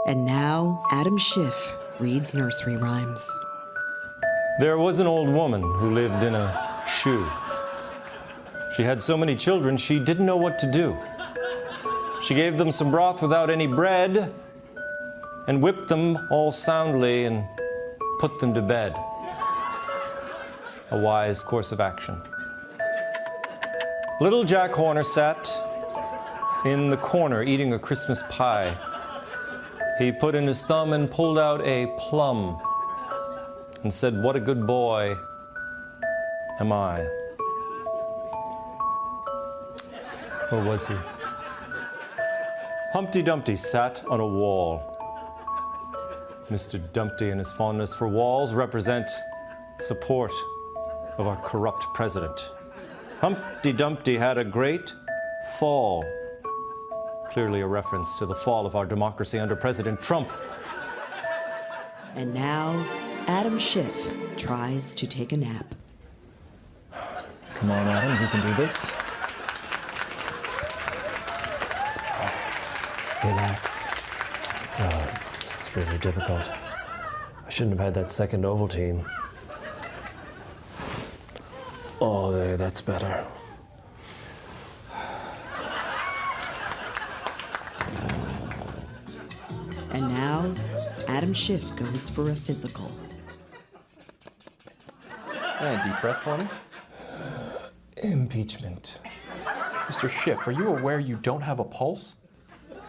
And now, Adam Schiff reads nursery rhymes. There was an old woman who lived in a shoe. She had so many children, she didn't know what to do. She gave them some broth without any bread, and whipped them all soundly and put them to bed. A wise course of action. Little Jack Horner sat in the corner eating a Christmas pie. He put in his thumb and pulled out a plum and said, "What a good boy am I." Or was he? Humpty Dumpty sat on a wall. Mr. Dumpty and his fondness for walls represent support of our corrupt president. Humpty Dumpty had a great fall. Clearly a reference to the fall of our democracy under President Trump. And now, Adam Schiff tries to take a nap. Come on, Adam, you can do this. Relax. This is really difficult. I shouldn't have had that second Ovaltine. Oh, there, that's better. And now, Adam Schiff goes for a physical. Deep breath for me. Impeachment. Mr. Schiff, are you aware you don't have a pulse?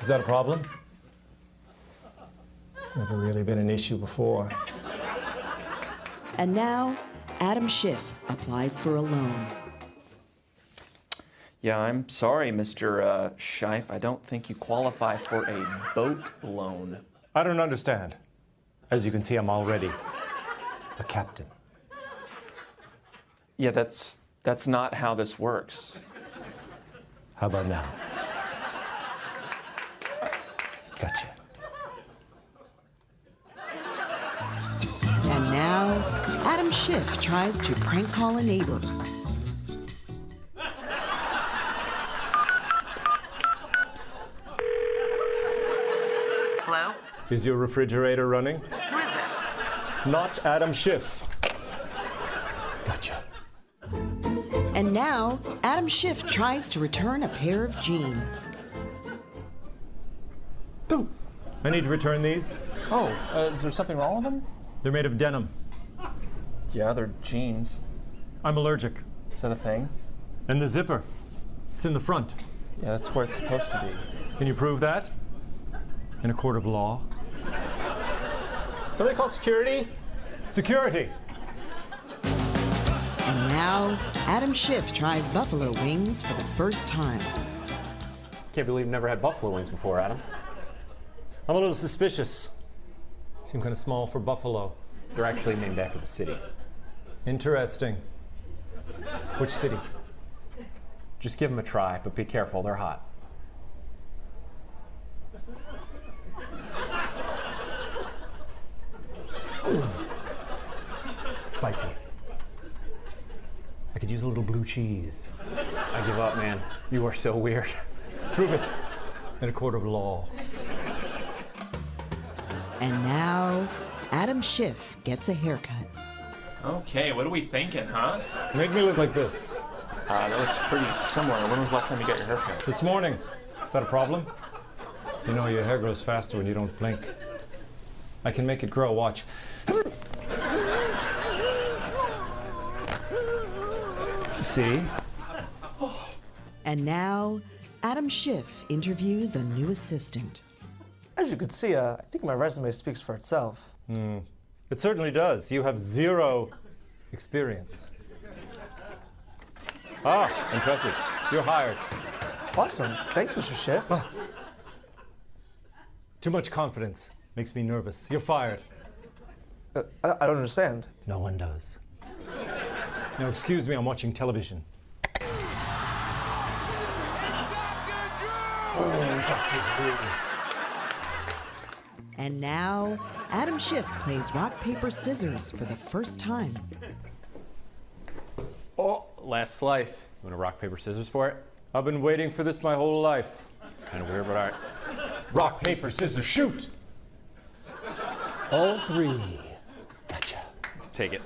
Is that a problem? It's never really been an issue before. And now, Adam Schiff applies for a loan. Yeah, I'm sorry, Mr. Schiff. I don't think you qualify for a boat loan. I don't understand. As you can see, I'm already a captain. Yeah, that's not how this works. How about now? Gotcha. And now, Adam Schiff tries to prank call a neighbor. Hello? Is your refrigerator running? Who is it? Not Adam Schiff. Gotcha. And now, Adam Schiff tries to return a pair of jeans. I need to return these. Oh, is there something wrong with them? They're made of denim. Yeah, they're jeans. I'm allergic. Is that a thing? And the zipper. It's in the front. Yeah, that's where it's supposed to be. Can you prove that? In a court of law? Somebody call security? Security! And now, Adam Schiff tries buffalo wings for the first time. Can't believe you've never had buffalo wings before, Adam. I'm a little suspicious. Seem kind of small for buffalo. They're actually named after the city. Interesting. Which city? Just give them a try, but be careful, they're hot. Spicy. I could use a little blue cheese. I give up, man. You are so weird. Prove it. In a court of law. And now, Adam Schiff gets a haircut. Okay, what are we thinking, huh? Make me look like this. That looks pretty similar. When was the last time you got your haircut? This morning. Is that a problem? You know, your hair grows faster when you don't blink. I can make it grow, watch. See? And now, Adam Schiff interviews a new assistant. As you can see, I think my resume speaks for itself. It certainly does. You have zero experience. Ah, impressive. You're hired. Awesome. Thanks, Mr. Schiff. Too much confidence makes me nervous. You're fired. I don't understand. No one does. Now, excuse me, I'm watching television. Oh, Dr. Drew. And now, Adam Schiff plays rock, paper, scissors for the first time. Oh, last slice. You want to rock, paper, scissors for it? I've been waiting for this my whole life. It's kind of weird, but all right. Rock, paper, scissors, shoot! All three. Gotcha. Take it.